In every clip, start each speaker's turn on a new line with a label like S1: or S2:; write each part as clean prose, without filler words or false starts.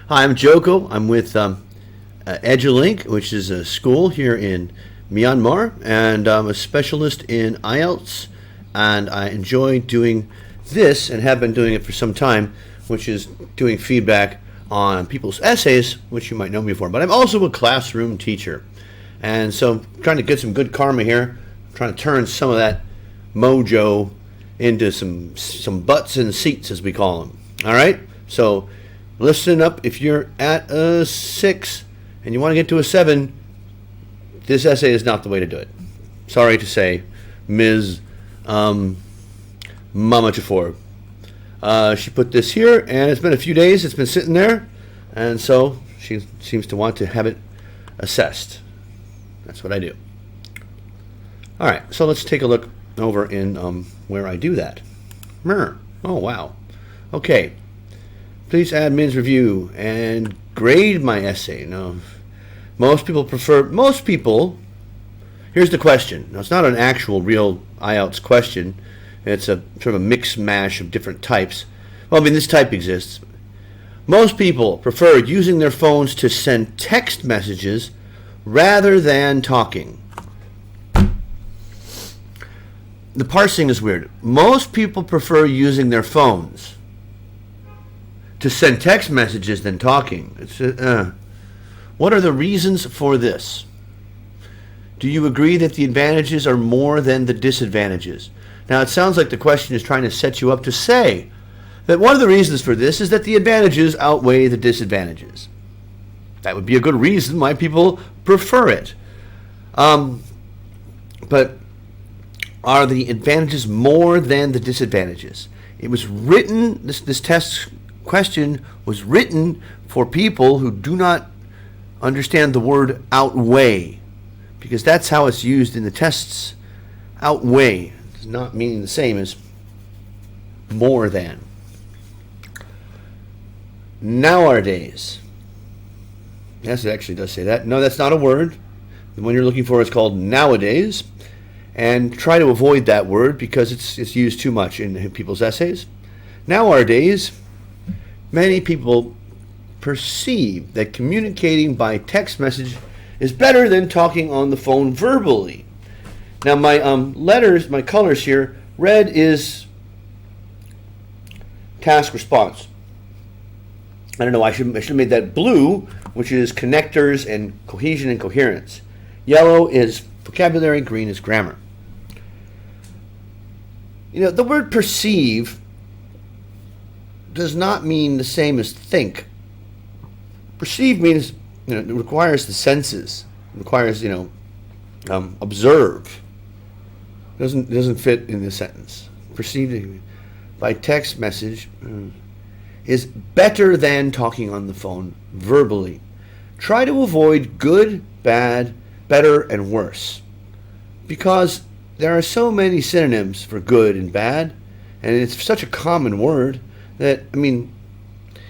S1: Hi, I'm JOko. I'm with Edulink, which is a school here in Myanmar, and I'm a specialist in IELTS, and I enjoy doing this and have been doing it for some time, which is doing feedback on people's essays, which you might know me for. But I'm also a classroom teacher, and so I'm trying to get some good karma here, I'm trying to turn some of that mojo into some butts and seats, as we call them. All right, so listen up. If you're at a 6 and you want to get to a 7, this essay is not the way to do it. Sorry to say, Ms. Mama Jafor. She put this here, and it's been a few days. It's been sitting there, and so she seems to want to have it assessed. That's what I do. All right, so let's take a look over in where I do that. Oh, wow. Okay. Please add Min's review and grade my essay. No, most people, here's the question. Now, it's not an actual real IELTS question. It's a sort of a mix mash of different types. Well, I mean, this type exists. Most people prefer using their phones to send text messages rather than talking. The parsing is weird. Most people prefer using their phones to send text messages than talking. What are the reasons for this? Do you agree that the advantages are more than the disadvantages? Now, it sounds like the question is trying to set you up to say that one of the reasons for this is that the advantages outweigh the disadvantages. That would be a good reason why people prefer it. But are the advantages more than the disadvantages? It was written, this test question was written for people who do not understand the word outweigh, because that's how it's used in the tests. Outweigh does not mean the same as more than. Nowadays. Yes, it actually does say that. No, that's not a word. The one you're looking for is called nowadays. And try to avoid that word because it's used too much in people's essays. Nowadays, many people perceive that communicating by text message is better than talking on the phone verbally. Now, my letters, my colors here, red is task response. I don't know, I should have made that blue, which is connectors and cohesion and coherence. Yellow is vocabulary, green is grammar. You know, the word perceive does not mean the same as think. Perceive means, it requires the senses. It requires, observe. It doesn't fit in the sentence. Perceived by text message is better than talking on the phone verbally. Try to avoid good, bad, better, and worse, because there are so many synonyms for good and bad, and it's such a common word that, I mean,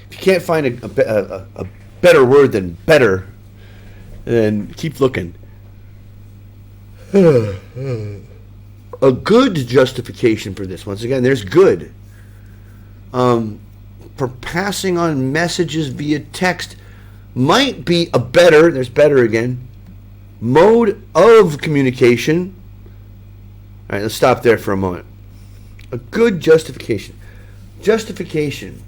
S1: if you can't find a better word than better, then keep looking. A good justification for this, once again, there's good. For passing on messages via text might be a better, there's better again, mode of communication. All right, let's stop there for a moment. A good justification. Justification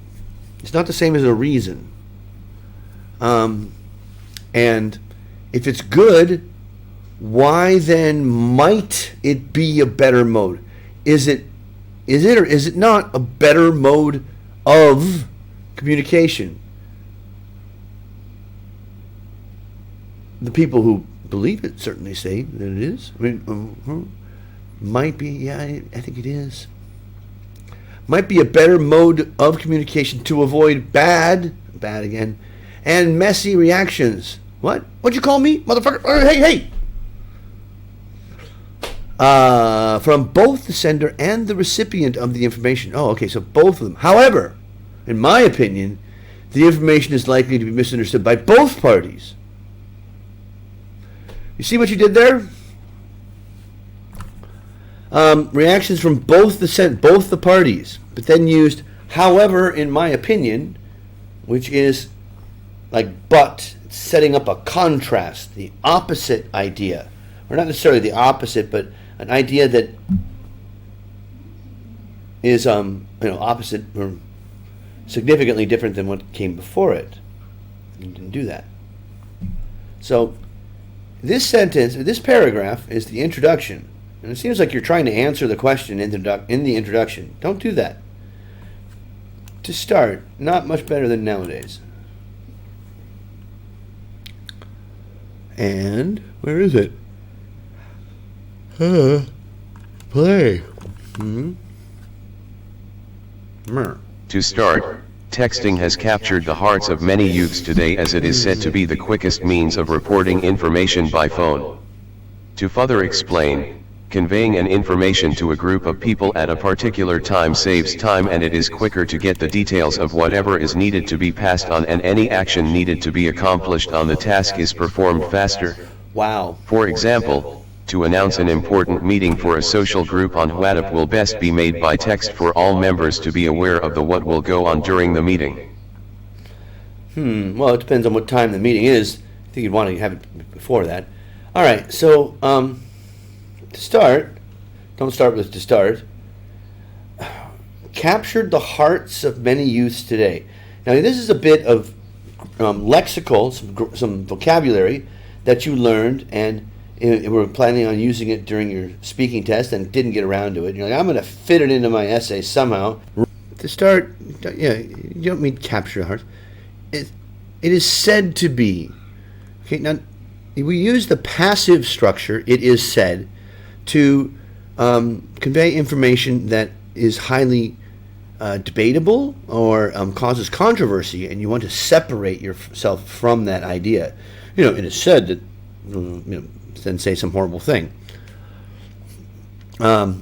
S1: is not the same as a reason. And if it's good, why then might it be a better mode? Is it or is it not a better mode of communication? The people who believe it certainly say that it is. I mean, might be, yeah, I think it is. Might be a better mode of communication to avoid bad again, and messy reactions. What? What'd you call me, motherfucker? Hey! From both the sender and the recipient of the information. Oh, okay, so both of them. However, in my opinion, the information is likely to be misunderstood by both parties. You see what you did there? Reactions from both the parties, but then used however, in my opinion, which is like but, setting up a contrast, the opposite idea. Or not necessarily the opposite, but an idea that is opposite or significantly different than what came before it. You didn't do that. So this sentence, this paragraph is the introduction. And it seems like you're trying to answer the question in the introduction. Don't do that. To start, not much better than nowadays. And where is it? Play.
S2: To start, texting has captured the hearts of many youths today as it is said to be the quickest means of reporting information by phone. To further explain, conveying an information to a group of people at a particular time saves time, and it is quicker to get the details of whatever is needed to be passed on, and any action needed to be accomplished on the task is performed faster.
S1: Wow.
S2: For example, to announce an important meeting for a social group on WhatsApp will best be made by text for all members to be aware of what will go on during the meeting.
S1: Well, it depends on what time the meeting is. I think you'd want to have it before that. All right, so to start, don't start with to start. Captured the hearts of many youths today. Now, this is a bit of lexical, some vocabulary that you learned, and we're planning on using it during your speaking test and didn't get around to it. You're like, I'm going to fit it into my essay somehow. To start, you don't mean capture the hearts. It is said to be. Okay, now we use the passive structure, it is said, to convey information that is highly debatable or causes controversy, and you want to separate yourself from that idea. It is said that, then say some horrible thing. It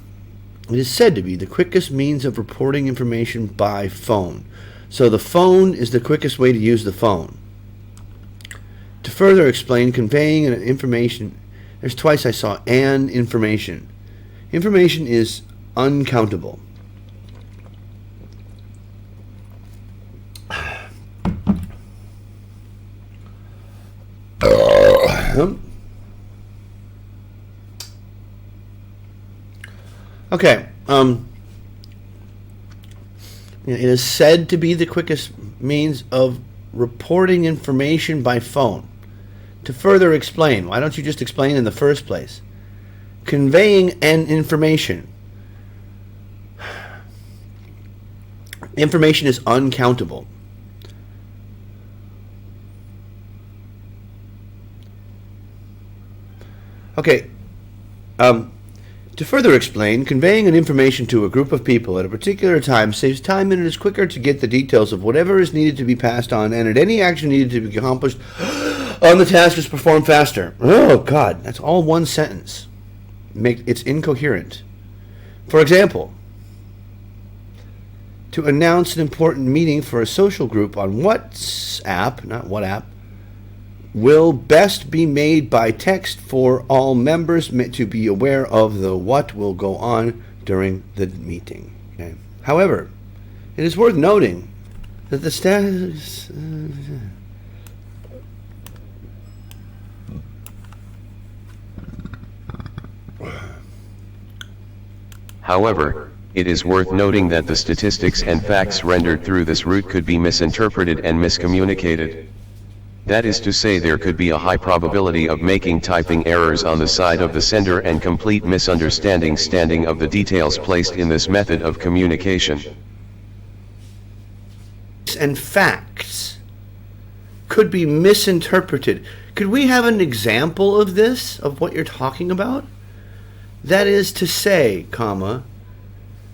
S1: is said to be the quickest means of reporting information by phone. So the phone is the quickest way to use the phone. To further explain, conveying an information, there's twice I saw an information. Information is uncountable. Okay. It is said to be the quickest means of reporting information by phone. To further explain, why don't you just explain in the first place? Conveying an information. Information is uncountable. Okay. To further explain, conveying an information to a group of people at a particular time saves time, and it is quicker to get the details of whatever is needed to be passed on, and at any action needed to be accomplished on the task is performed faster. Oh, God, that's all one sentence. It's incoherent. For example, to announce an important meeting for a social group on WhatsApp, not WhatsApp, will best be made by text for all members to be aware of what will go on during the meeting. Okay. However, it is worth noting that the status...
S2: However, it is worth noting that the statistics and facts rendered through this route could be misinterpreted and miscommunicated. That is to say, there could be a high probability of making typing errors on the side of the sender and complete misunderstanding of the details placed in this method of communication.
S1: And facts could be misinterpreted. Could we have an example of this, of what you're talking about? That is to say, comma,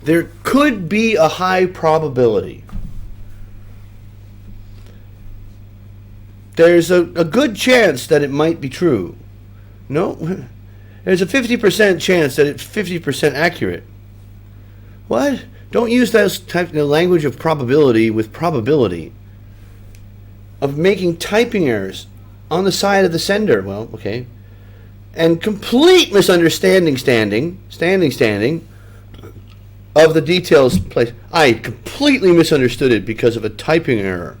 S1: there could be a high probability. There's a good chance that it might be true. No, there's a 50% chance that it's 50% accurate. What? Don't use that type of language of probability with probability. Of making typing errors on the side of the sender. Well, okay. And complete misunderstanding of the details placed. I completely misunderstood it because of a typing error.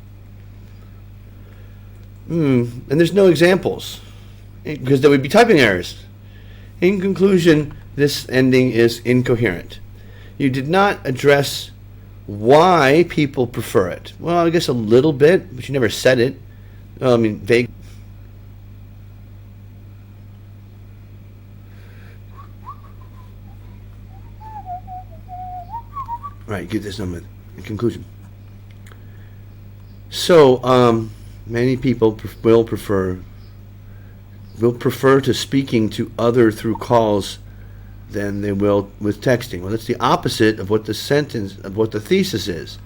S1: And there's no examples because there would be typing errors. In conclusion, this ending is incoherent. You did not address why people prefer it. Well, I guess a little bit, but you never said it. I mean, vague. Right, get this number. In conclusion. So, many people will prefer to speaking to other through calls than they will with texting. Well, that's the opposite of what the thesis is.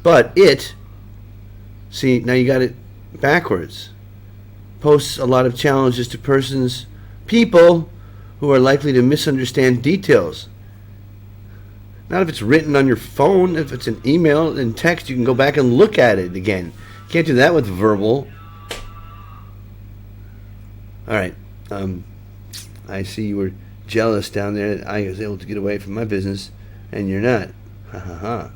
S1: But see, now you got it backwards. Poses a lot of challenges to people who are likely to misunderstand details. Not if it's written on your phone. If it's an email and text, you can go back and look at it again. Can't do that with verbal. All right. I see you were jealous down there that I was able to get away from my business, and you're not. Ha ha ha.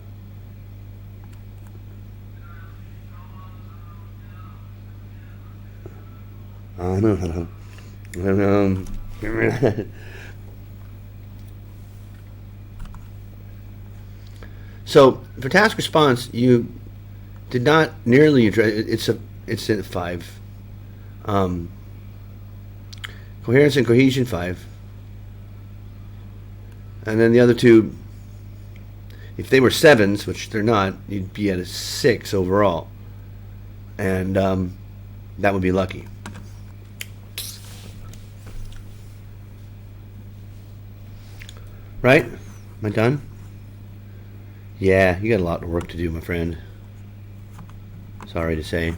S1: Oh, no. So for task response, you did not nearly address. It's a 5. Coherence and cohesion 5, and then the other two, if they were 7s, which they're not, you'd be at a 6 overall, and that would be lucky. Right? Am I done? Yeah, you got a lot of work to do, my friend. Sorry to say.